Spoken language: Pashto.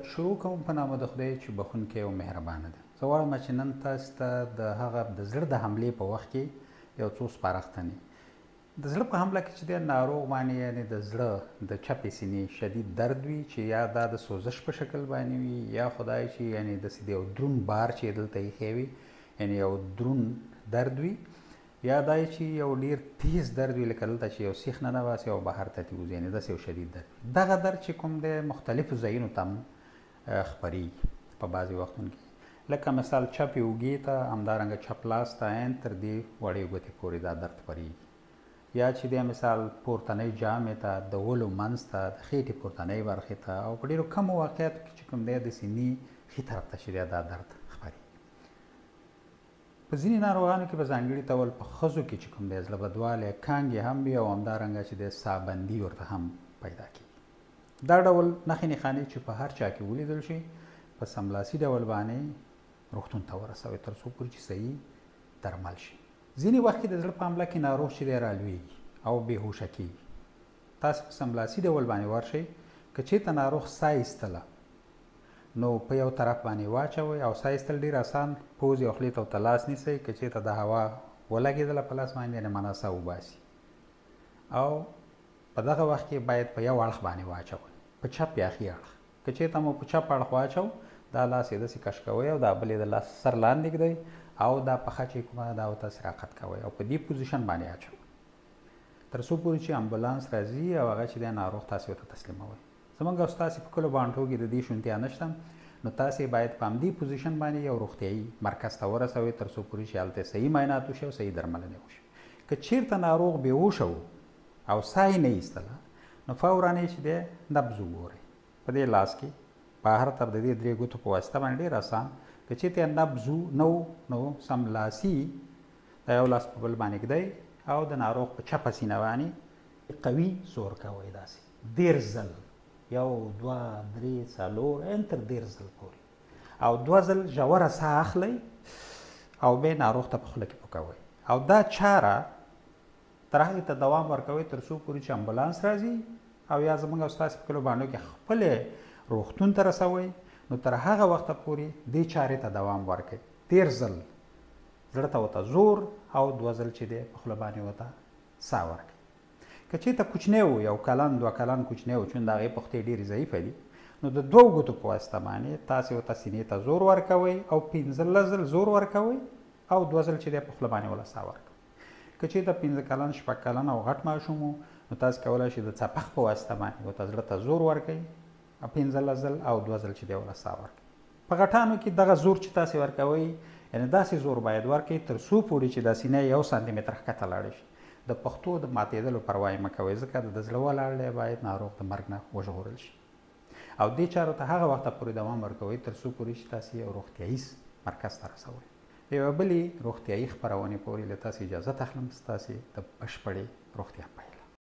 شروع کوم په نامه د خدای چې بخونکی او مهربانه ده. زه غواړم چې نن تاسو ته د هغه د زړه د حملې په وخت کې یو څو سپارښتنې. د زړه په حمله کې چې دی ناروغ باندې یعنې د زړه د چپې سینې شدید درد وي چې یا دا د سوزش په شکل باندې وي یا خدای چې یعنې داسې د یو دروند بار چې دلته ایښی وي یعنې یو دروند درد وي یا دا چې یو ډېر تیز درد وي لکه دلته چې یو سیخ ننباسي او بهر ته تېوځي یعنې داسې یو شدید درد وي. دغه درد چې کوم دی مختلفو ځایونو ته هم خپریږي په بعضې وختونو کې لکه مثال چپې اوږې ته همدارنګه چپ لاس ته عین تر دې وړې ګوتې پورې دا درد خپریږي یا چې دی مثال پورتنۍ جامې ته د ولو منځ ته د خېټې پورتنۍ برخې ته او په ډېرو کمو واقعاتو کې چې کوم دی د سینې ښي طرف ته چې دی دا درد خپریږي. په ځینې ناروغانو کې په ځانګړي ډول په ښځو کې چې کوم دی زړه بدوالی کانګې هم وي او همدارنګه چې دی سابندي ورته هم پیدا کېږي. دا ډول نښې نښانې چې په هر چا کې ولیدل شي په سملاسي ډول باندې روغتون ته ورسوئ تر څو پورې چې صحیح درمل شي. ځینې وخت کې د زړه په حمله کې ناروغ چې دی رالویږي او بېهوشه کېږي. تاسو په سملاسي ډول باندې ورشئ که چېرته ناروغ ساه ایستله نو په یو طرف باندې واچوئ او ساه ایستل ډېر اسان پوزې او خولې ته ورته لاس نیسئ که چېرته د هوا ولګېدله په لاس باندې یعنې معنا ساه وباسي او په دغه وخت کې باید په یو اړخ باندې واچوئ په چپ یا ښي اړخ. که چېرته مو په چپ اړخ واچو دا لاس یې داسې کش کوئ او دا بل یې د لاس سر لاندې ږدئ او دا پښه چې کومه دا ورته راقت کوئ او په دې پوزیشن باندې اچوئ تر څو پورې چې امبولانس راځي او هغه چې دی ناروغ تاسې ورته تسلیموئ. زموږ او ستاسې په کلو بانټو کې د دې شونتیا نشته نو تاسې باید په همدې پوزیشن باندې یو روغتیایي مرکز ته ورسوئ تر څو پورې چې هلته صحیح معاینات وشي او صحیح درملنې وشي. که چېرته ناروغ بېهوشه و او ساه یې نه ایستله نو فوراً یې چې دی نبض وګورئ په دې لاس کې بهر تر د دې درې ګوتو په واسطه باندې ډېر اسان که چېرته یې نبض نه نو سملاسي دا یو لاس په بل باندې ږدئ او د ناروغ په چپه سینه باندې قوي زور کوئ داسې 10 ځل 1 2 3 4 تر 10 ځل پورې او 2 ځل ژوره ساه اخلئ او بیا ناروغ ته په خوله کې پوکوئ او دا چاره تر هغې ته دوام ورکوئ تر څو پورې چې امبولانس راځي او یا زموږ او ستاسې په کلو باندو کې خپلې روغتون ته رسوئ نو تر هغه وخته پورې دې چارې ته دوام ورکوئ 13 ځل زړه ته ورته زور او 2 ځل چې دی په خوله باندې ورته ساه ورکوئ. که چېرته کوچنی و 1 کلن 2 کلن کوچنی و چون د هغې پښتۍ ډېرې ضعیفه دي نو د 2 ګوتو په واسطه باندې تاسې ورته سینې ته زور ورکوئ او 15 ځل زور ورکوئ او 2 ځل چې دی په خوله باندې ورله ساه ورکوئ. که چېرته 15 کلن 6 کلن او غټ ماشوم و نو تاسو کولی شئ د څپخ په واسطه باندې ورته زړه ته زور ورکوئ 15 ځل او 2 ځل چې دی ورله ساه ورکوئ. په غټانو کې دغه زور چې تاسې ورکوئ یعنې داسې زور باید ورکوئ تر څو پورې چې دا سینه 1 سانتي متر ښکته لاړه شي. د پښتو د ماتېدلو پروا یې مه کوئ ځکه د زړه ولاړ دی باید ناروغ د مرګ نه وژغورل شي او دې چارو ته هغه وخته پورې دوام ورکوئ تر څو پورې چې تاسې یو روغتیایي مرکز ته رسوئ. د یوه بلې روغتیایي خپرونې پورې له تاسې اجازه اخلم ستاسې د بشپړې روغتیا پای.